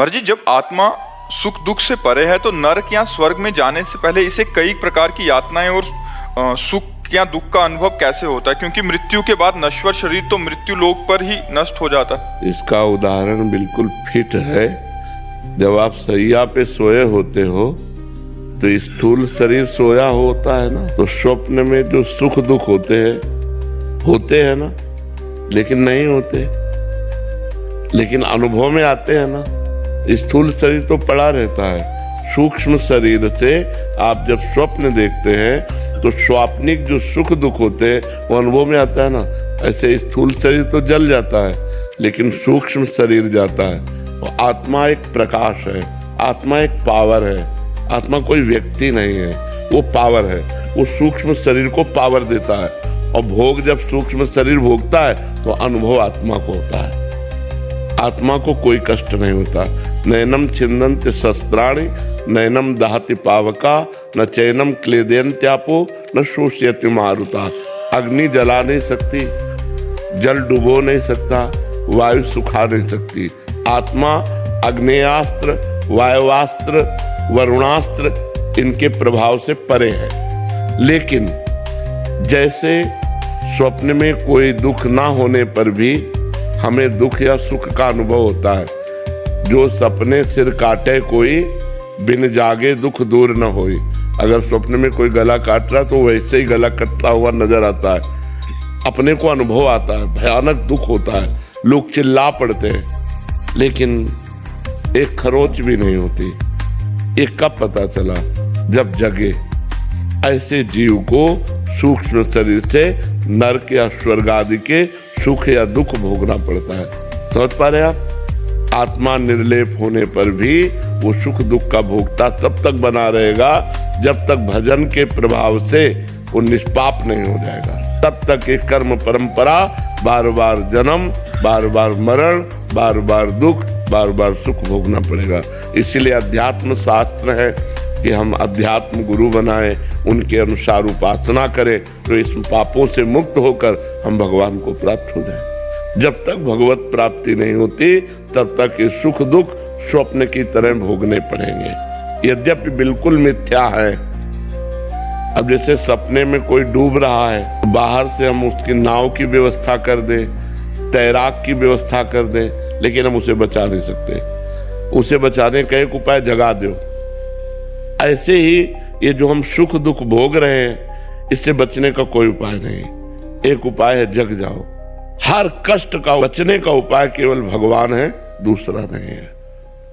मर्जी, जब आत्मा सुख दुख से परे है तो नरक या स्वर्ग में जाने से पहले इसे कई प्रकार की यातनाएं और सुख या दुख का अनुभव कैसे होता है? क्योंकि मृत्यु के बाद नश्वर शरीर तो मृत्यु लोक पर ही नष्ट हो जाता है। इसका उदाहरण बिल्कुल फिट है। जब आप सैया पे सोए होते हो तो स्थूल शरीर सोया होता है ना, तो स्वप्न में जो सुख दुख होते हैं ना, लेकिन नहीं होते, लेकिन अनुभव में आते हैं ना। स्थूल शरीर तो पड़ा रहता है। सूक्ष्म शरीर से आप जब स्वप्न देखते हैं तो स्वाप्निक जो सुख दुख होते हैं वो अनुभव में आता है ना। ऐसे स्थूल शरीर तो जल जाता है, लेकिन सूक्ष्म शरीर जाता है। तो आत्मा एक प्रकाश है, आत्मा एक पावर है। आत्मा कोई व्यक्ति नहीं है, वो पावर है। वो सूक्ष्म शरीर को पावर देता है, और भोग जब सूक्ष्म शरीर भोगता है तो अनुभव आत्मा को होता है। आत्मा को कोई कष्ट नहीं होता। नैनम छिन्दन्ति शस्त्राणि नैनम दहति पावका न चैनम क्लेदयन्त्यापो न शोषयति मारुता। अग्नि जला नहीं सकती, जल डुबो नहीं सकता, वायु सुखा नहीं सकती। आत्मा अग्नेयास्त्र, वायुवास्त्र, वरुणास्त्र इनके प्रभाव से परे है। लेकिन जैसे स्वप्न में कोई दुख ना होने पर भी हमें दुख या सुख का अनुभव होता है। जो सपने सिर काटे कोई, बिन जागे दुख दूर न होई। अगर स्वप्न में कोई गला काट रहा तो वैसे ही गला कटता हुआ नजर आता है। अपने को अनुभव आता है, भयानक दुख होता है, लोग चिल्ला पड़ते हैं, लेकिन एक खरोच भी नहीं होती। ये कब पता चला? जब जगे। ऐसे जीव को सूक्ष्म शरीर से नरक या स्वर्ग आदि के सुख या दुख भोगना पड़ता है। समझ पा रहे आप? आत्मा निर्लेप होने पर भी वो सुख दुख का भोगता तब तक बना रहेगा जब तक भजन के प्रभाव से वो निष्पाप नहीं हो जाएगा। तब तक एक कर्म परंपरा, बार बार जन्म, बार बार मरण, बार बार दुख, बार बार सुख भोगना पड़ेगा। इसीलिए अध्यात्म शास्त्र है कि हम अध्यात्म गुरु बनाएं, उनके अनुसार उपासना करें, तो इस पापों से मुक्त होकर हम भगवान को प्राप्त हो जाएं। जब तक भगवत प्राप्ति नहीं होती तब तक ये सुख दुख स्वप्न की तरह भोगने पड़ेंगे, यद्यपि बिल्कुल मिथ्या है। अब जैसे सपने में कोई डूब रहा है, तो बाहर से हम उसकी नाव की व्यवस्था कर दें, तैराक की व्यवस्था कर दें, लेकिन हम उसे बचा नहीं सकते। उसे बचाने का एक उपाय जगा दो। ऐसे ही ये जो हम सुख दुख भोग रहे हैं, इससे बचने का कोई उपाय नहीं। एक उपाय है, जग जाओ। हर कष्ट का बचने का उपाय केवल भगवान है, दूसरा नहीं है।